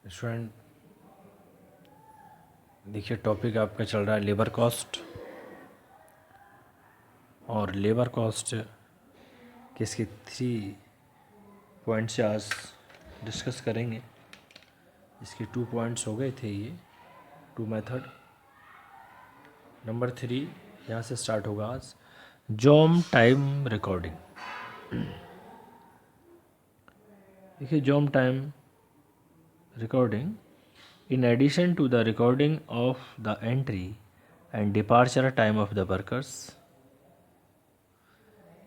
Student देखिए, topic आपका चल रहा है लेबर कॉस्ट। और लेबर कॉस्ट के इसके 3 पॉइंट्स आज डिस्कस करेंगे। इसके 2 पॉइंट्स हो गए थे, ये 2 मेथड। नंबर 3 यहाँ से स्टार्ट होगा आज। Job time recording. देखिए, job time recording in addition to the recording of the entry and departure time of the workers,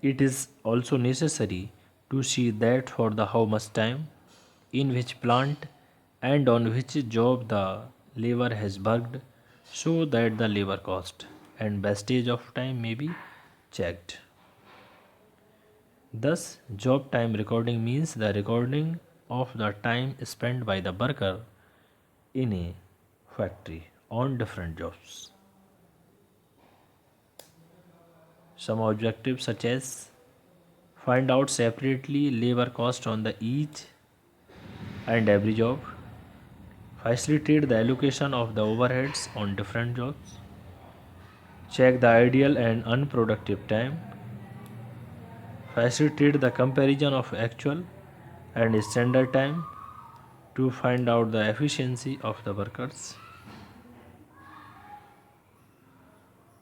it is also necessary to see that for the how much time, in which plant and on which job the labor has worked, so that the labor cost and wastage of time may be checked. Thus, job time recording means the recording of the time spent by the worker in a factory on different jobs. Some objectives such as find out separately labor cost on the each and every job, facilitate the allocation of the overheads on different jobs, check the ideal and unproductive time, facilitate the comparison of actual and standard time to find out the efficiency of the workers.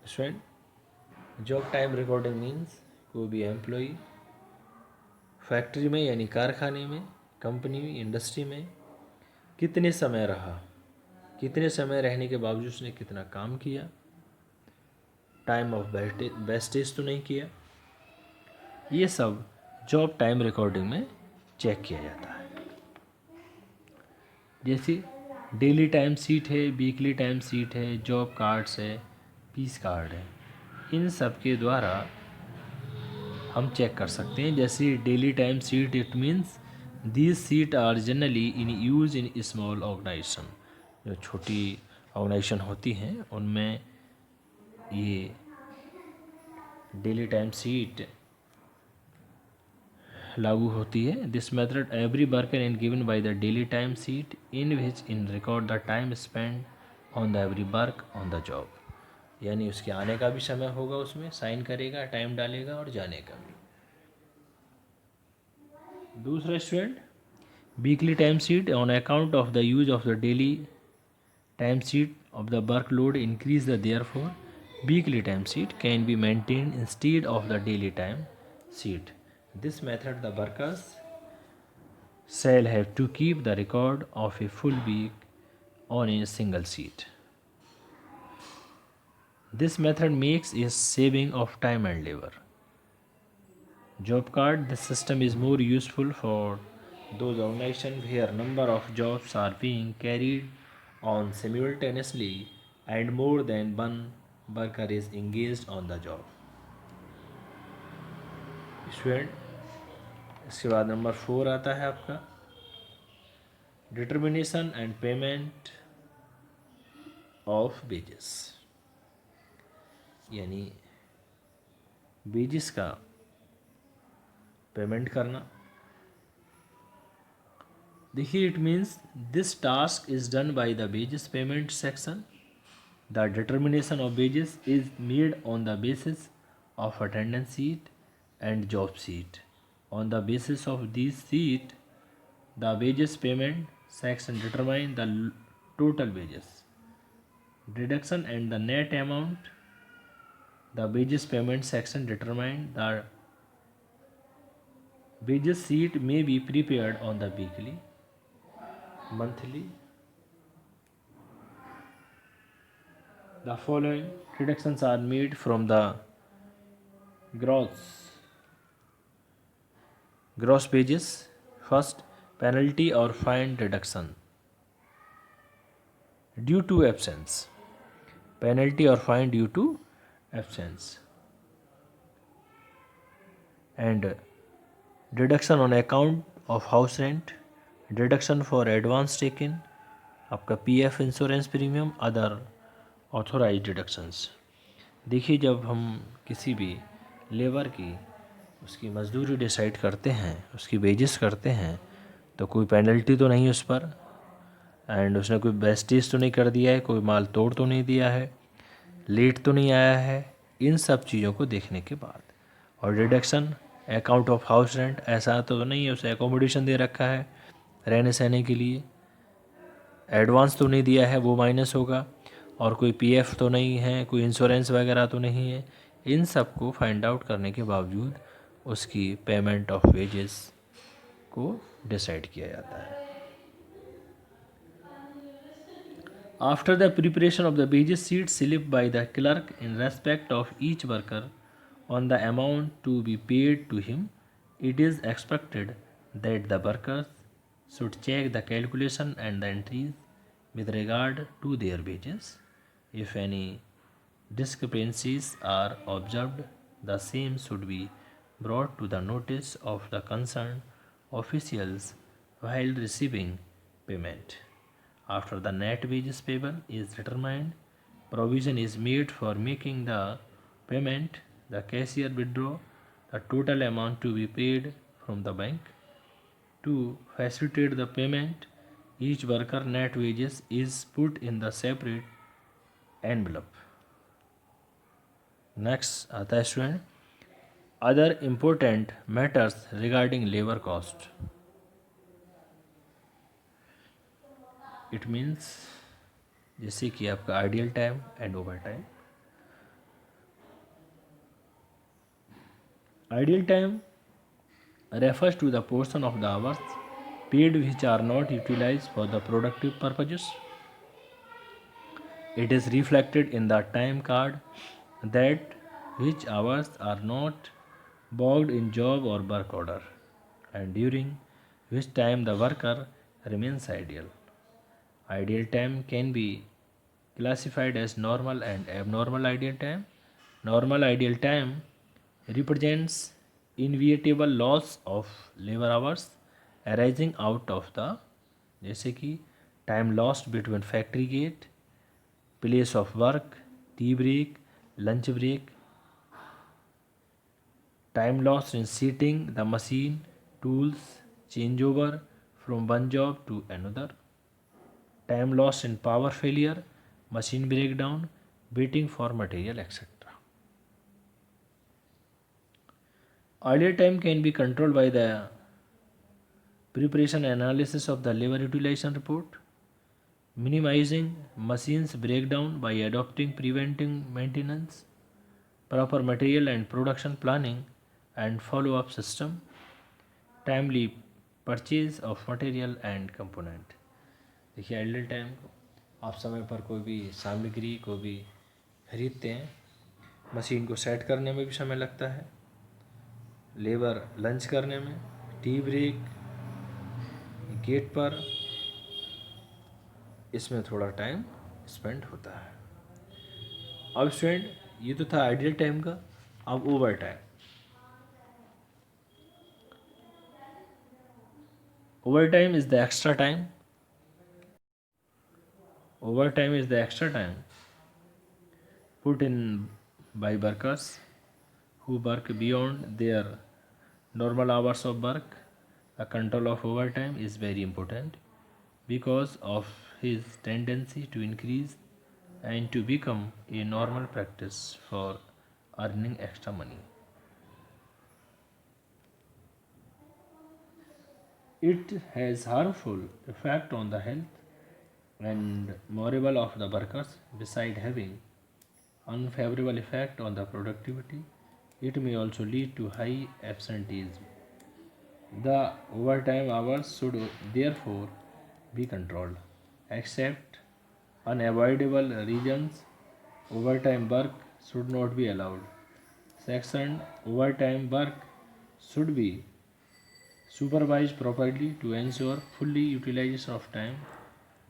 Student, job time recording means कोई भी employee factory में यानी कारखाने में, company में, industry में कितने समय रहा, कितने समय रहने के बावजूद उसने कितना काम किया, टाइम ऑफ वेस्टेज तो नहीं किया, ये सब जॉब टाइम रिकॉर्डिंग में चेक किया जाता है। जैसे डेली टाइम शीट है, वीकली टाइम शीट है, जॉब कार्ड्स है, पीस कार्ड है, इन सब के द्वारा हम चेक कर सकते हैं। जैसे daily time sheet, it means these sheet are generally in use in small organisation. जो छोटी ऑर्गेनाइजेशन होती हैं उनमें ये डेली टाइम शीट लागू होती है। This method every worker in given by the daily time sheet in which in record the time spend on the every work on the job. यानी उसके आने का भी समय होगा, उसमें साइन करेगा, टाइम डालेगा, और जाने का भी। दूसरा student, weekly time sheet on account of the use of the daily time sheet of the workload increase the therefore weekly time sheet can be maintained instead of the daily time sheet. This method the workers shall have to keep the record of a full week on a single sheet. This method makes a saving of time and labor. Job card, this system is more useful for those organizations where number of jobs are being carried on simultaneously and more than one worker is engaged on the job. Student, इसके बाद number 4 आता है आपका determination and payment of wages, यानी wages का payment करना। देखिए, it means this task is done by the wages payment section. The determination of wages is made on the basis of attendance sheet and job sheet. On the basis of these sheet, the wages payment section determine the total wages, deduction and the net amount. The wages payment section determine the wages sheet may be prepared on the weekly, monthly. The following deductions are made from the gross wages. First, penalty or fine deduction due to absence. Penalty or fine due to absence. And deduction on account of house rent, deduction for advance taken, आपका PF insurance premium, other authorise deductions. देखिए, जब हम किसी भी labour की उसकी मजदूरी decide करते हैं, उसकी वेजेस करते हैं, तो कोई पेनल्टी तो नहीं उस पर, एंड उसने कोई वेस्टेज तो नहीं कर दिया है, कोई माल तोड़ तो नहीं दिया है, लेट तो नहीं आया है, इन सब चीज़ों को देखने के बाद। और deduction account of house rent, ऐसा तो नहीं है उसे एकोमोडेशन दे रखा है रहने सहने के लिए, एडवांस तो नहीं दिया है वो माइनस होगा, और कोई पीएफ तो नहीं है, कोई इंश्योरेंस वगैरह तो नहीं है। इन सब को फाइंड आउट करने के बावजूद उसकी पेमेंट ऑफ वेजेस को डिसाइड किया जाता है। After the preparation of the wages sheet slip by the clerk in respect of each worker on the amount to be paid to him, it is expected that the workers should check the calculation and the entries with regard to their wages. If any discrepancies are observed, the same should be brought to the notice of the concerned officials while receiving payment. After the net wages payable is determined, provision is made for making the payment. The cashier withdraw the total amount to be paid from the bank. To facilitate the payment, each worker net wages is put in the separate envelope. Next आता है student other important matters regarding labour cost. It means जैसे कि आपका ideal time and over time. Ideal time refers to the portion of the hours paid which are not utilized for the productive purposes. It is reflected in the time card that which hours are not bogged in job or work order and during which time the worker remains ideal. Ideal time can be classified as normal and abnormal ideal time. Normal ideal time represents inevitable loss of labor hours arising out of the जैसे कि time lost between factory gate, place of work, tea break, lunch break, time lost in seating the machine, tools, changeover from one job to another, time lost in power failure, machine breakdown, waiting for material, etc. Idle time can be controlled by the preparation and analysis of the labor utilization report, minimizing machines breakdown by adopting preventing maintenance, proper material and production planning and follow-up system, timely purchase of material and component। देखिए idle time को आप समय पर कोई भी सामग्री को भी खरीदते हैं, मशीन को सेट करने में भी समय लगता है, लेबर लंच करने में, टी ब्रेक, गेट पर, इसमें थोड़ा टाइम स्पेंड होता है। अब स्टूडेंट ये तो था आइडियल टाइम का। अब over time. Over time is the extra time. Over time is the extra time put in by workers who work beyond their normal hours of work. The control of overtime is very important because of his tendency to increase and to become a normal practice for earning extra money. It has harmful effect on the health and morale of the workers. Beside having unfavorable effect on the productivity, it may also lead to high absenteeism. The overtime hours should therefore be controlled. Except unavoidable reasons, overtime work should not be allowed. Second, overtime work should be supervised properly to ensure fully utilization of time.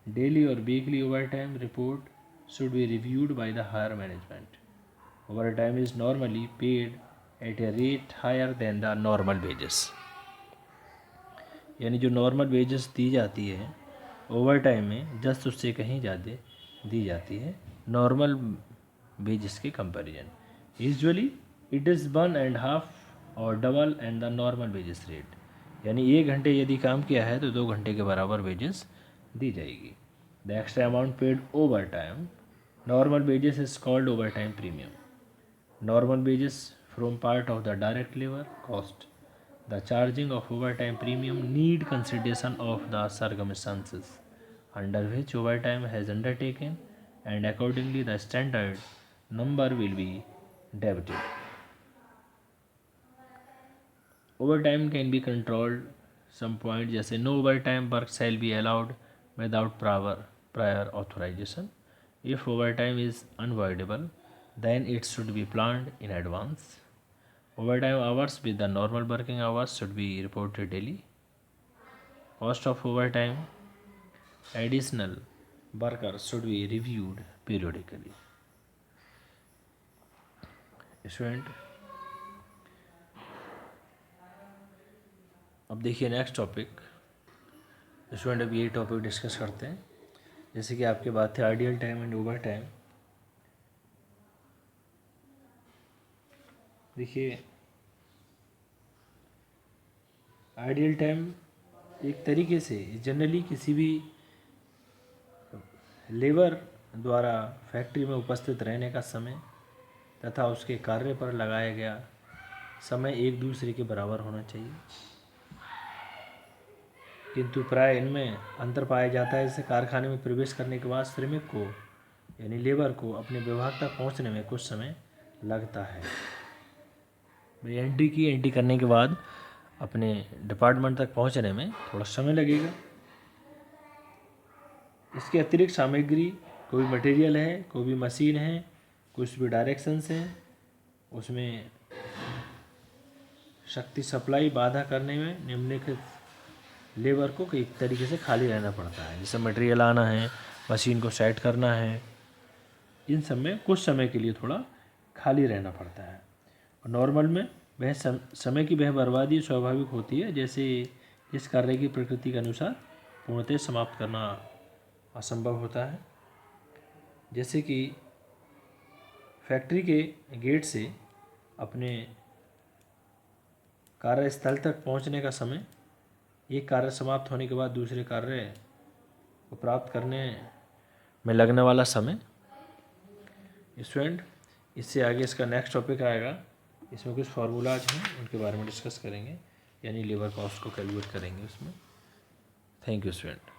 Daily or weekly overtime report should be reviewed by the higher management. Overtime is normally paid at a rate higher than the normal wages. यानी जो normal wages दी जाती है over time में just उससे कहीं ज़्यादा दी जाती है नॉर्मल वेजेस के कंपैरिजन। यूजुअली इट इज़ 1.5 और double and the normal wages rate. यानी 1 घंटे यदि काम किया है तो 2 घंटे के बराबर वेजेस दी जाएगी। The extra amount paid overtime, normal wages is called overtime premium. Normal wages form part of the direct labor cost. The charging of overtime premium need consideration of the circumstances under which overtime has undertaken, and accordingly the standard number will be debited. Overtime can be controlled some point जैसे no overtime work shall be allowed without prior authorization. If overtime is unavoidable, then it should be planned in advance. Overtime hours with the normal working hours should be reported daily. Cost of overtime, additional workers should be reviewed periodically. Student, अब देखिए next topic. Student अब यही topic discuss करते हैं। जैसे कि आपके बात थे ideal time and over time. देखिए आइडियल टाइम एक तरीके से जनरली किसी भी लेबर द्वारा फैक्ट्री में उपस्थित रहने का समय तथा उसके कार्य पर लगाया गया समय एक दूसरे के बराबर होना चाहिए, किंतु प्राय इनमें अंतर पाया जाता है। जैसे कारखाने में प्रवेश करने के बाद श्रमिक को यानी लेबर को अपने विभाग तक पहुंचने में कुछ समय लगता है। एंट्री करने के बाद अपने डिपार्टमेंट तक पहुंचने में थोड़ा समय लगेगा। इसके अतिरिक्त सामग्री, कोई मटेरियल है, कोई भी मशीन है, कुछ भी डायरेक्शंस हैं, उसमें शक्ति सप्लाई बाधा करने में निम्नलिखित लेबर को एक तरीके से खाली रहना पड़ता है। जैसे मटेरियल आना है, मशीन को सेट करना है, इन सब में कुछ समय के लिए थोड़ा खाली रहना पड़ता है। और नॉर्मल में वह समय की वह बर्बादी स्वाभाविक होती है, जैसे इस कार्य की प्रकृति के अनुसार पूर्णतः समाप्त करना असंभव होता है। जैसे कि फैक्ट्री के गेट से अपने कार्यस्थल तक पहुंचने का समय, एक कार्य समाप्त होने के बाद दूसरे कार्य को प्राप्त करने में लगने वाला समय। स्टूडेंट, इससे आगे इसका नेक्स्ट टॉपिक आएगा, इसमें कुछ फार्मूलाज हैं उनके बारे में डिस्कस करेंगे, यानी लेबर कॉस्ट को कैलकुलेट करेंगे उसमें। Thank you student.